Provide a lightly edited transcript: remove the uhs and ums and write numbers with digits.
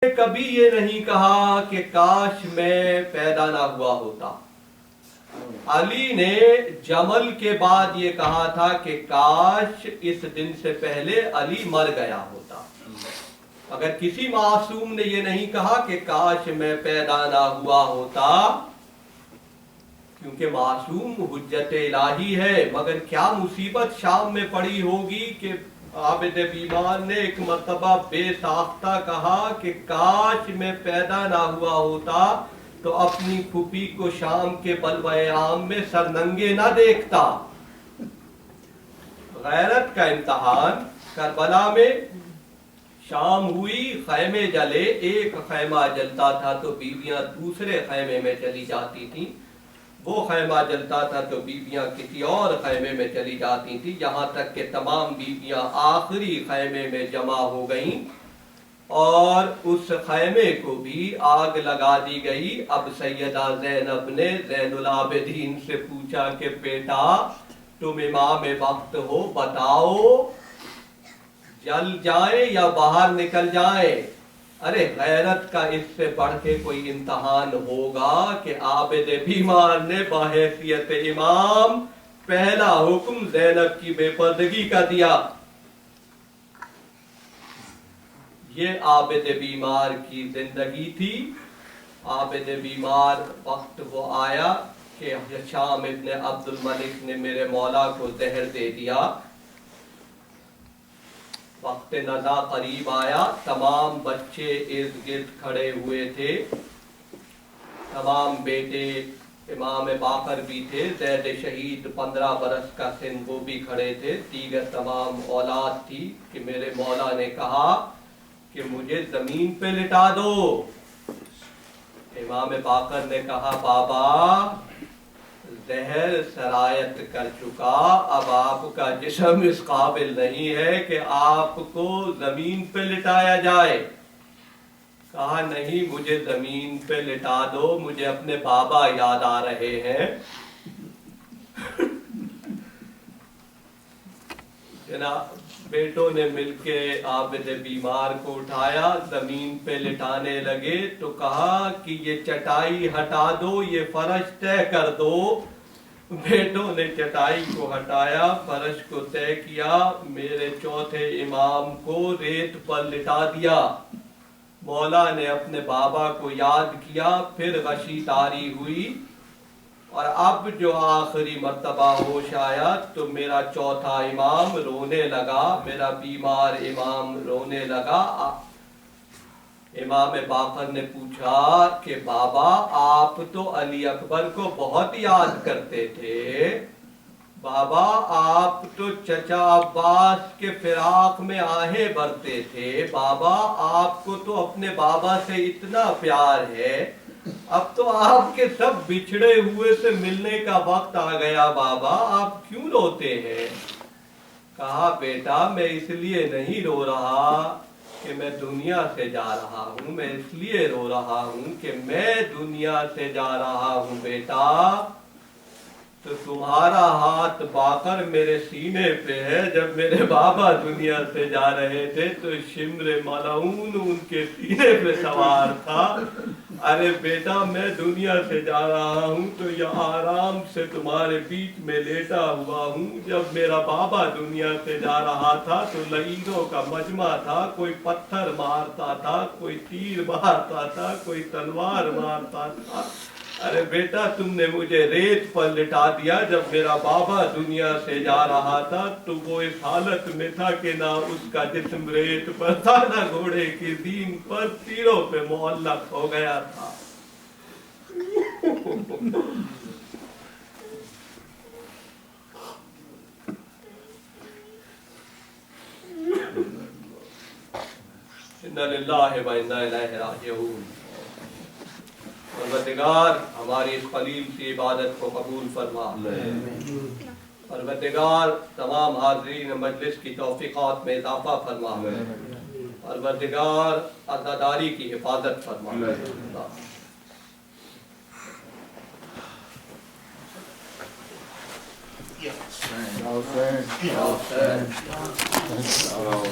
कभी ये नहीं कहा कि काश मैं पैदा ना हुआ होता। अली ने जमल के बाद ये कहा था कि काश इस दिन से पहले अली मर गया होता। अगर किसी मासूम ने ये नहीं कहा कि काश मैं पैदा ना हुआ होता, क्योंकि मासूम हुज्जत इलाही है। मगर क्या मुसीबत शाम में पड़ी होगी कि आबिद बीमार ने एक मर्तबा बेसाख्ता कहा कि काश मैं पैदा ना हुआ होता तो अपनी फूफी को शाम के बलवाए आम में सरनंगे ना देखता। गैरत का इम्तहान करबला में। शाम हुई, खैमे जले, एक खैमा जलता था तो बीवियां दूसरे खैमे में चली जाती थी, वो खैमा जलता था तो बीवियां किसी और खैमे में चली जाती थी, यहाँ तक कि तमाम बीवियां आखिरी खैमे में जमा हो गईं और उस खैमे को भी आग लगा दी गई। अब सैयदा ज़ैनब ने ज़ैनुल आबिदीन से पूछा कि बेटा तुम इमाम वक्त हो, बताओ जल जाए या बाहर निकल जाए। अरे गैरत का इससे बढ़ के कोई इम्तहान होगा कि आबिद बीमार ने बाहैसियत इमाम पहला हुक्म ज़ैनब की बेपर्दगी का दिया। ये आबिद बीमार की जिंदगी थी। आबिद बीमार वक्त वो आया कि हिशाम इब्न अब्दुल मलिक ने मेरे मौला को जहर दे दिया। वक्त नज़ा करीब आया, तमाम बच्चे इर्द गिर्द खड़े हुए थे, तमाम बेटे इमाम बाकर भी थे, ज़ैद शहीद 15 बरस का सिन वो भी खड़े थे, दीगर तमाम औलाद थी कि मेरे मौला ने कहा कि मुझे जमीन पे लिटा दो। इमाम बाकर ने कहा बाबा जहर सरायत कर चुका, अब आपका जिस्म इस काबिल नहीं है कि आपको जमीन पे लिटाया जाए। कहा नहीं, मुझे जमीन पे लिटा दो, मुझे अपने बाबा याद आ रहे हैं। जनाब बेटों ने मिलके आबिद बीमार को उठाया, जमीन पे लिटाने लगे तो कहा कि ये चटाई हटा दो, ये फर्श तय कर दो। बेटों ने चटाई को हटाया, फर्श को तय किया, मेरे चौथे इमाम को रेत पर लिटा दिया। मौला ने अपने बाबा को याद किया, फिर गशी तारी हुई और अब जो आखिरी मर्तबा होश आया तो मेरा चौथा इमाम रोने लगा, मेरा बीमार इमाम रोने लगा। इमाम बाकर ने पूछा कि बाबा आप तो अली अकबर को बहुत याद करते थे, बाबा आप तो चचा अब्बास के फिराक में आहें भरते थे, बाबा आपको तो अपने बाबा से इतना प्यार है, अब तो आपके सब बिछड़े हुए से मिलने का वक्त आ गया, बाबा आप क्यों रोते हैं। कहा बेटा मैं इसलिए नहीं रो रहा कि मैं दुनिया से जा रहा हूँ, मैं इसलिए रो रहा हूँ कि मैं दुनिया से जा रहा हूँ बेटा तो तुम्हारा हाथ बाकर मेरे सीने पे है। जब मेरे बाबा दुनिया से जा रहे थे तो शिम्र मलऊन उनके सीने पे सवार था। अरे बेटा मैं दुनिया से जा रहा हूँ तो यह आराम से तुम्हारे बीच में लेटा हुआ हूँ। जब मेरा बाबा दुनिया से जा रहा था तो लईनों का मजमा था, कोई पत्थर मारता था, कोई तीर मारता था, कोई तलवार मारता था। अरे बेटा तुमने मुझे रेत पर लिटा दिया। जब मेरा बाबा दुनिया से जा रहा था तो वो इस हालत में था कि ना उसका जिस्म रेत पर था, ना घोड़े की दीन पर, तीरों पे मुअल्लक हो गया था। इन्ना लिल्लाहि व इन्ना इलैहि राजिऊन। परवरदिगार हमारी इस खलील की इबादत को कबूल फरमा। परवरदिगार तमाम हाज़रीन मजलिस की तौफ़ीक़ात में इज़ाफ़ा फरमा। परवरदिगार अज़ादारी की हिफाजत फरमा।